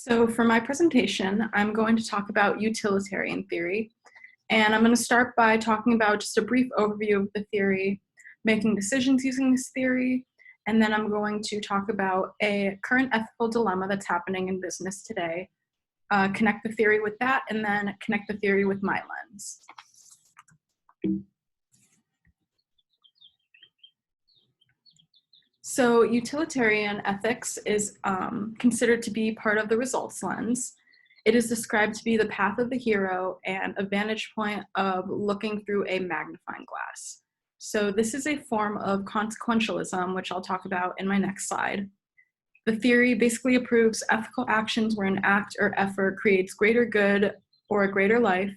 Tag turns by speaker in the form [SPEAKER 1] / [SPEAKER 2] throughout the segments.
[SPEAKER 1] So for my presentation, I'm going to talk about utilitarian theory. And I'm going to start by talking about just a brief overview of the theory, making decisions using this theory, and then I'm going to talk about a current ethical dilemma that's happening in business today, connect the theory with that, and then connect the theory with my lens. So utilitarian ethics is considered to be part of the results lens. It is described to be the path of the hero and a vantage point of looking through a magnifying glass. So this is a form of consequentialism, which I'll talk about in my next slide. The theory basically approves ethical actions where an act or effort creates greater good or a greater life,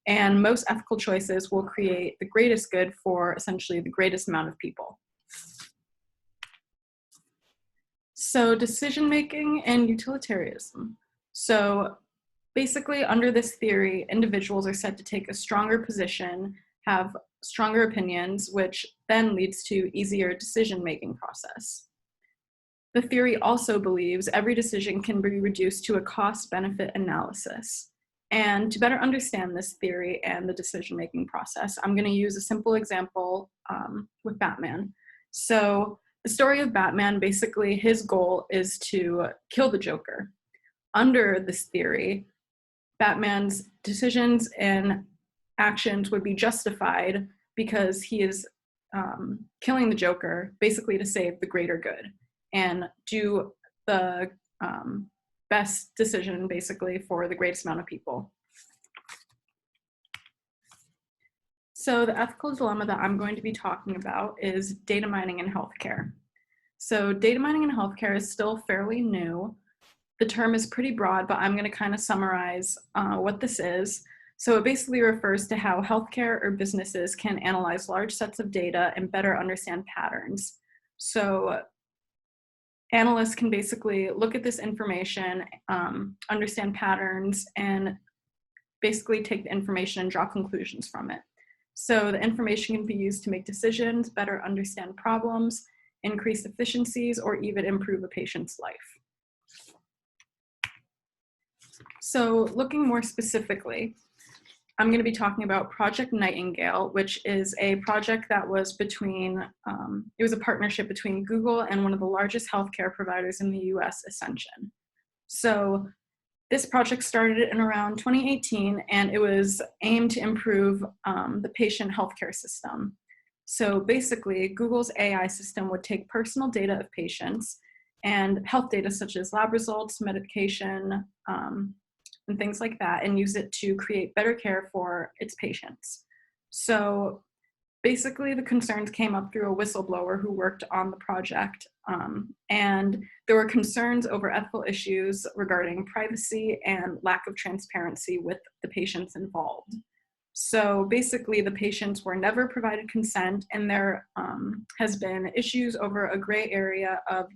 [SPEAKER 1] and most ethical choices will create the greatest good for essentially the greatest amount of people. So decision-making and utilitarianism. So basically under this theory, individuals are said to take a stronger position, have stronger opinions, which then leads to easier decision-making process. The theory also believes every decision can be reduced to a cost-benefit analysis. And to better understand this theory and the decision-making process, I'm going to use a simple example with Batman. So the story of Batman, basically his goal is to kill the Joker. Under this theory, Batman's decisions and actions would be justified because he is killing the Joker basically to save the greater good and do the best decision basically for the greatest amount of people. So the ethical dilemma that I'm going to be talking about is data mining in healthcare. So data mining in healthcare is still fairly new. The term is pretty broad, but I'm going to kind of summarize what this is. So it basically refers to how healthcare or businesses can analyze large sets of data and better understand patterns. So analysts can basically look at this information, understand patterns, and basically take the information and draw conclusions from it. So the information can be used to make decisions, better understand problems, increase efficiencies, or even improve a patient's life. So looking more specifically, I'm going to be talking about Project Nightingale, which is a project that was between, it was a partnership between Google and one of the largest healthcare providers in the US, Ascension. So this project started in around 2018, and it was aimed to improve the patient healthcare system. So basically, Google's AI system would take personal data of patients and health data such as lab results, medication, and things like that, and use it to create better care for its patients. So basically, the concerns came up through a whistleblower who worked on the project, and there were concerns over ethical issues regarding privacy and lack of transparency with the patients involved. So basically, the patients were never provided consent, and there has been issues over a gray area of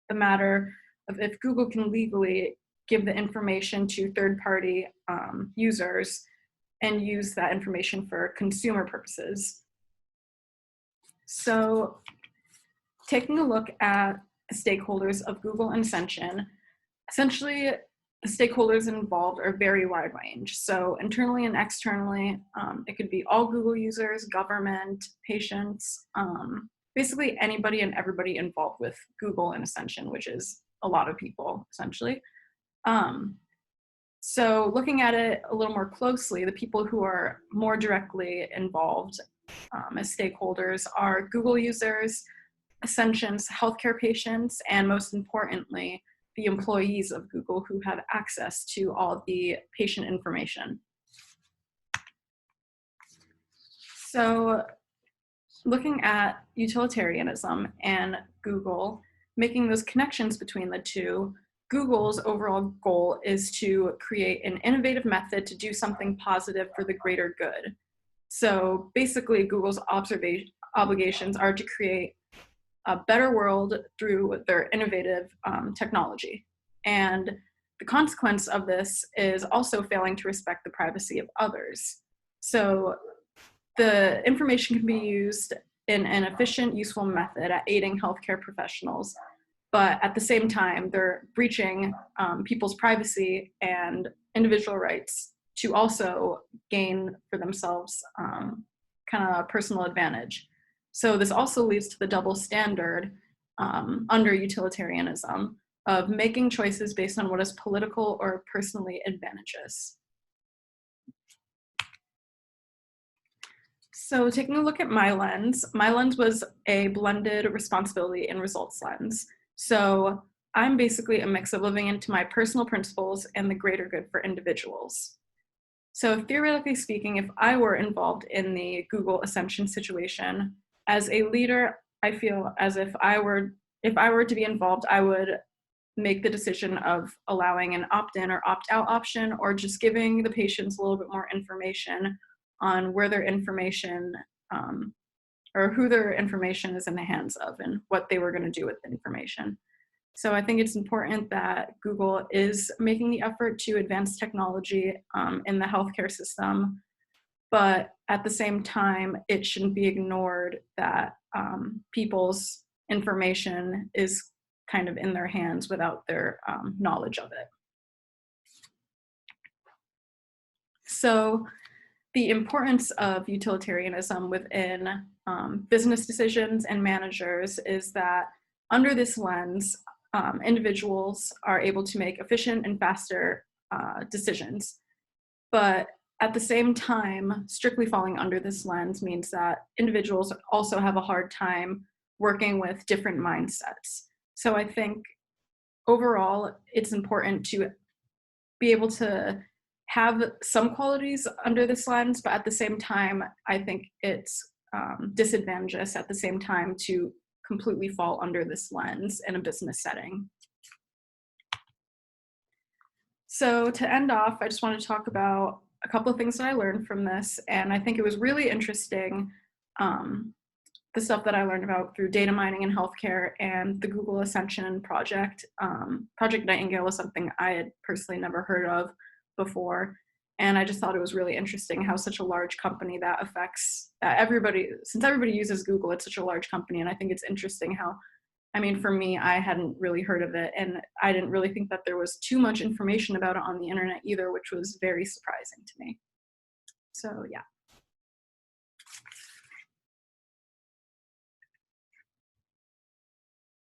[SPEAKER 1] the matter of if Google can legally give the information to third-party users and use that information for consumer purposes. So taking a look at the stakeholders of Google and Ascension, essentially the stakeholders involved are very wide range. So internally and externally, it could be all Google users, government, patients, basically anybody and everybody involved with Google and Ascension, which is a lot of people essentially. So looking at it a little more closely, the people who are more directly involved as stakeholders are Google users, Ascension's healthcare patients, and most importantly, the employees of Google who have access to all the patient information. So looking at utilitarianism and Google, making those connections between the two, Google's overall goal is to create an innovative method to do something positive for the greater good. So basically, Google's obligations are to create a better world through their innovative technology. And the consequence of this is also failing to respect the privacy of others. So the information can be used in an efficient, useful method at aiding healthcare professionals, but at the same time, they're breaching people's privacy and individual rights to also gain for themselves kind of personal advantage. So this also leads to the double standard under utilitarianism of making choices based on what is political or personally advantageous. So taking a look at my lens was a blended responsibility and results lens. So I'm basically a mix of living into my personal principles and the greater good for individuals. So theoretically speaking, if I were involved in the Google Ascension situation, as a leader, I feel as if I were to be involved, I would make the decision of allowing an opt-in or opt-out option, or just giving the patients a little bit more information on where their information or who their information is in the hands of and what they were going to do with the information. So I think it's important that Google is making the effort to advance technology in the healthcare system, but at the same time, it shouldn't be ignored that people's information is kind of in their hands without their knowledge of it. So the importance of utilitarianism within business decisions and managers is that under this lens, individuals are able to make efficient and faster decisions. But at the same time, strictly falling under this lens means that individuals also have a hard time working with different mindsets. So I think overall, it's important to be able to have some qualities under this lens, but at the same time, I think it's disadvantageous at the same time to completely fall under this lens in a business setting. So to end off, I just want to talk about a couple of things that I learned from this, and I think it was really interesting, the stuff that I learned about through data mining in healthcare and the Google Ascension project. Project Nightingale was something I had personally never heard of before, and I just thought it was really interesting how such a large company that affects everybody, since everybody uses Google, it's such a large company, and I think it's interesting how, I mean, for me, I hadn't really heard of it, and I didn't really think that there was too much information about it on the internet either, which was very surprising to me. So yeah.